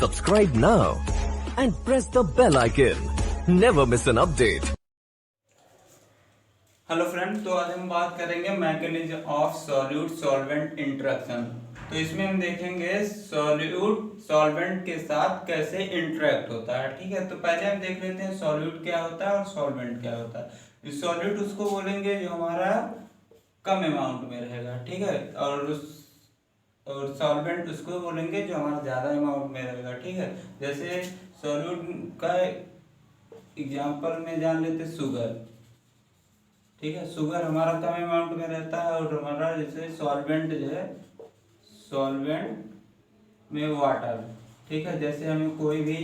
Subscribe now and press the bell icon. Never miss an update. Hello friend, तो आज हम बात करेंगे mechanism of solute solvent interaction. तो इसमें हम देखेंगे सॉल्यूट सॉल्वेंट के साथ कैसे इंटरेक्ट होता है। ठीक है, तो पहले हम देख लेते हैं सॉल्यूट क्या होता है और सॉल्वेंट क्या होता है। सॉल्यूट उसको बोलेंगे जो हमारा कम अमाउंट में रहेगा, ठीक है, और सॉल्वेंट उसको बोलेंगे जो हमारा ज़्यादा अमाउंट में रहेगा। ठीक है, जैसे सॉल्यूट का एग्जाम्पल में जान लेते शुगर। ठीक है, शुगर हमारा कम अमाउंट में रहता है और हमारा जैसे सॉल्वेंट जो है सॉल्वेंट में वाटर। ठीक है, जैसे हमें कोई भी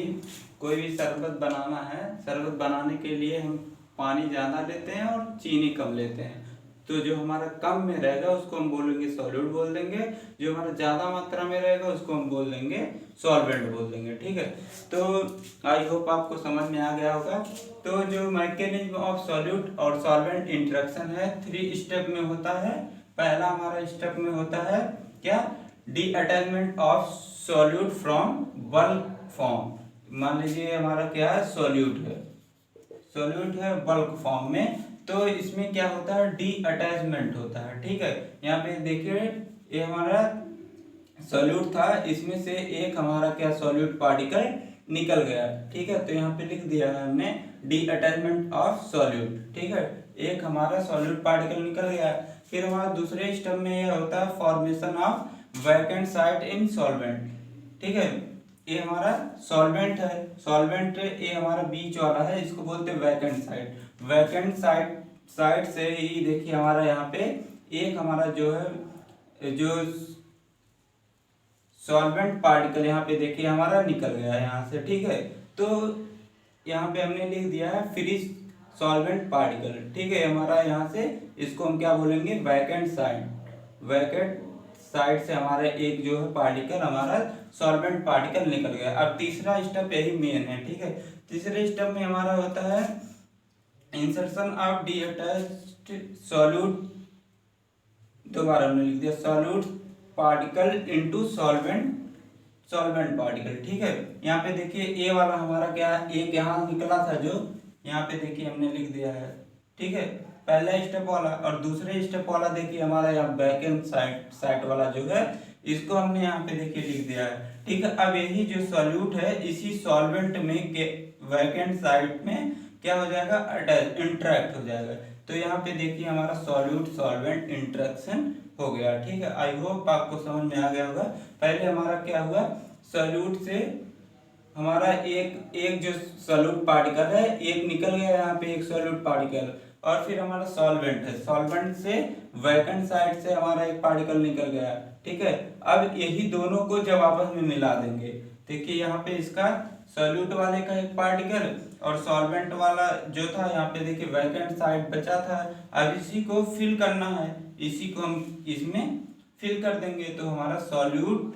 शरबत बनाना है, शरबत बनाने के लिए हम पानी ज़्यादा लेते हैं और चीनी कम लेते हैं। तो जो हमारा कम में रहेगा उसको हम बोलेंगे सॉल्यूट बोल देंगे, जो हमारा ज़्यादा मात्रा में रहेगा उसको हम बोल देंगे सॉल्वेंट बोल देंगे। ठीक है, तो आई होप आपको समझ में आ गया होगा। तो जो मैकेनिज्म ऑफ सॉल्यूट और सॉल्वेंट इंटरेक्शन है 3 स्टेप में होता है। पहला हमारा स्टेप में होता है क्या, D attachment of solute from bulk form. मान लीजिए हमारा क्या है, सॉल्यूट है बल्क फॉर्म में, तो इसमें क्या होता है, डी अटैचमेंट होता है। ठीक है, यहाँ पे देखिए ये हमारा सॉल्यूट था, इसमें से एक हमारा क्या सॉल्यूट पार्टिकल निकल गया। ठीक है, तो यहाँ पे लिख दिया है हमने डी अटैचमेंट ऑफ सॉल्यूट। ठीक है, एक हमारा सॉल्यूट पार्टिकल निकल गया। फिर हमारा दूसरे स्टेप में यह होता है formation of vacant site in solvent. ठीक है, ये हमारा सॉल्वेंट है, सॉल्वेंट ये हमारा बीच वाला है, इसको बोलते हैं वैकेंट साइट। वैकेंट साइट से ही देखिए हमारा यहाँ पे एक हमारा जो है जो सॉल्वेंट पार्टिकल यहाँ पे देखिए हमारा निकल गया है यहाँ से। ठीक है, तो यहाँ पे हमने लिख दिया है फ्री सॉल्वेंट पार्टिकल। ठीक है, हमारा यहाँ से इसको हम क्या बोलेंगे, वैकेंट साइड से हमारा एक जो है पार्टिकल हमारा सॉल्वेंट पार्टिकल निकल गया। अब तीसरा स्टेप यही मेन है। ठीक है, तीसरे स्टेप में हमारा होता है insertion of D attached solute, दोबारा हमने लिख दिया solute particle into solvent particle. ठीक है, यहाँ पे देखिए ए वाला हमारा क्या है, एक यहाँ निकला था जो यहाँ पे देखिए हमने लिख दिया है। ठीक है, पहला स्टेप वाला और दूसरे स्टेप वाला देखिए हमारा यहाँ वैकेंट साइट वाला जो है इसको हमने यहाँ पे देखिए लिख दिया है। ठीक है, अब यही जो सॉल्यूट है इसी सॉल्वेंट में वैकेंट साइट में क्या हो जाएगा, अटैच इंटरेक्ट हो जाएगा। तो यहाँ पे देखिए हमारा सॉल्यूट सॉल्वेंट इंटरेक्शन हो गया। ठीक है, आई होप आपको समझ में आ गया होगा। पहले हमारा क्या हुआ, सॉल्यूट से हमारा एक जो सॉल्यूट पार्टिकल है एक निकल गया यहाँ पे, एक सॉल्यूट पार्टिकल, और फिर हमारा सॉल्वेंट है, सॉल्वेंट से वैकेंट साइड से हमारा एक पार्टिकल निकल गया। ठीक है, अब यही दोनों को जब आपस में मिला देंगे, देखिए यहाँ पे इसका सॉल्यूट वाले का एक पार्टिकल और सॉल्वेंट वाला जो था यहाँ पे देखिए वैकेंट साइड बचा था। अब इसी को फिल करना है, इसी को हम इसमें फिल कर देंगे तो हमारा सॉल्यूट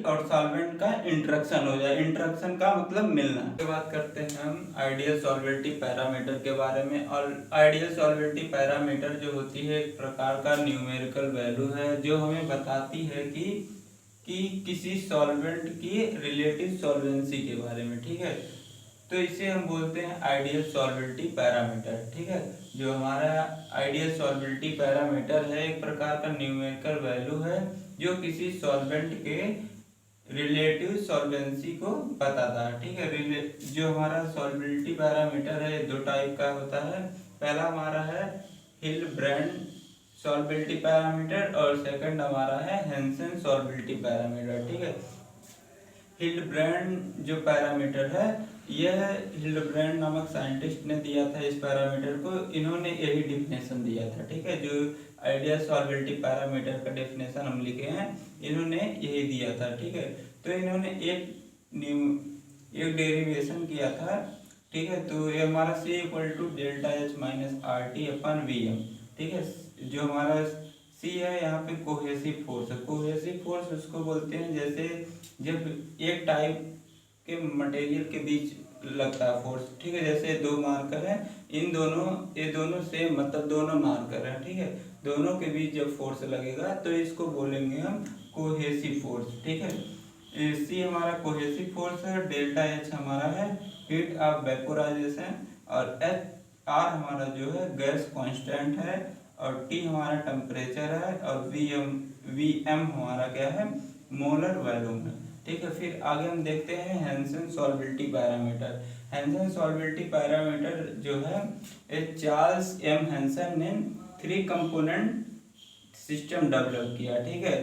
और सॉल्वेंट का इंटरेक्शन हो जाए। इंटरेक्शन का मतलब मिलना। इसके बात करते हैं हम आइडियल सॉल्वेंटी पैरामीटर के बारे में। और आइडियल सॉल्वेंटी पैरामीटर जो होती है एक प्रकार का न्यूमेरिकल वैल्यू है जो हमें बताती है कि किसी सॉल्वेंट की रिलेटिव सॉल्वेंसी के बारे में। ठीक है, तो इसे हम बोलते हैं आइडियल सॉल्वेंटी पैरामीटर। ठीक है, जो हमारा आइडियल सॉल्वेंटी पैरामीटर है एक प्रकार का न्यूमेरिकल वैल्यू है जो किसी सॉल्वेंट के रिलेटिव सॉल्वेंसी को बताता है। ठीक है, जो हमारा सॉल्वेंटी पैरामीटर है दो टाइप का होता है। पहला हमारा है हिल्डब्रांड सॉल्वेंटी पैरामीटर और सेकंड हमारा है हेंसन सॉल्वेंटी पैरामीटर। ठीक है, हिल्डब्रांड जो पैरामीटर है यह हिल्डब्रांड नामक साइंटिस्ट ने दिया था इस पैरामीटर को, इन्होंने यही डिफिनेशन दिया था। ठीक है, जो आइडियल सॉल्वेंटी पैरामीटर का डेफिनेशन हम लिखे हैं इन्होंने यही दिया था। ठीक है, तो इन्होंने एक डेरिवेशन किया था। ठीक है, तो ये हमारा C = ΔH - RT / VM। ठीक है, जो हमारा C है यहाँ पे कोहेसिव फोर्स है। कोहेसिव फोर्स उसको बोलते हैं जैसे जब एक टाइप के मटेरियल के बीच लगता है फोर्स। ठीक है, जैसे दो मार्कर हैं, ये दोनों सेम मतलब दोनों मार्कर हैं। ठीक है, दोनों के बीच जब फोर्स लगेगा तो इसको बोलेंगे हम कोहेसिव फोर्स। ठीक है, सी हमारा कोहेसिव फोर्स है, डेल्टा एच हमारा है हीट ऑफ वेपोराइजेशन, और एच आर हमारा जो है गैस कांस्टेंट है, और टी हमारा टेम्परेचर है, और वी एम हमारा क्या है मोलर वॉल्यूम है। ठीक है, फिर आगे हम देखते हैं हेंसन सॉल्बिलिटी पैरामीटर। हेंसन सॉल्बिलिटी पैरामीटर जो है चार्ल्स एम हेंसन ने 3 कंपोनेंट सिस्टम डेवलप किया। ठीक है,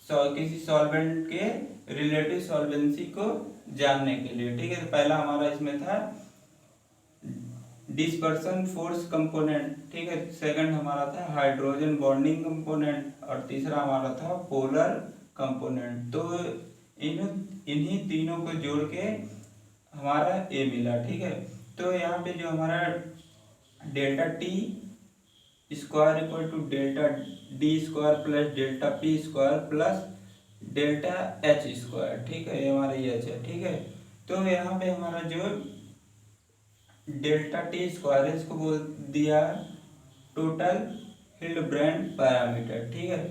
किसी सॉल्वेंट के रिलेटिव सॉल्वेंसी को जानने के लिए। ठीक है, तो पहला हमारा इसमें था डिस्पर्सन फोर्स कंपोनेंट। ठीक है, सेकंड हमारा था हाइड्रोजन बॉन्डिंग कंपोनेंट, और तीसरा हमारा था पोलर कंपोनेंट। तो इन्हीं तीनों को जोड़ के हमारा ए मिला। ठीक है, तो यहाँ पे जो हमारा delta T square equal to delta D square plus delta P square plus delta H square. ठीक है, ये हमारा एच है। ठीक है, तो यहाँ पे हमारा जो डेल्टा टी स्क्वायर है इसको बोल दिया टोटल हिल्डब्रांड पैरामीटर। ठीक है,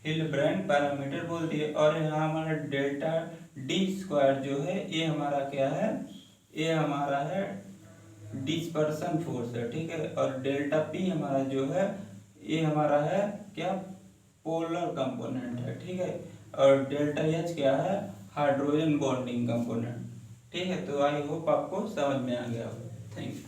हिल्डब्रांड पैरामीटर बोल दिए, और यहाँ हमारा डेल्टा डी स्क्वायर जो है ये हमारा क्या है, ये हमारा है डिस्पर्सन फोर्स है। ठीक है, और डेल्टा पी हमारा जो है ये हमारा है क्या पोलर कंपोनेंट है। ठीक है, और डेल्टा एच क्या है हाइड्रोजन बॉन्डिंग कंपोनेंट। ठीक है, तो आई होप आपको समझ में आ गया हो। Thank you.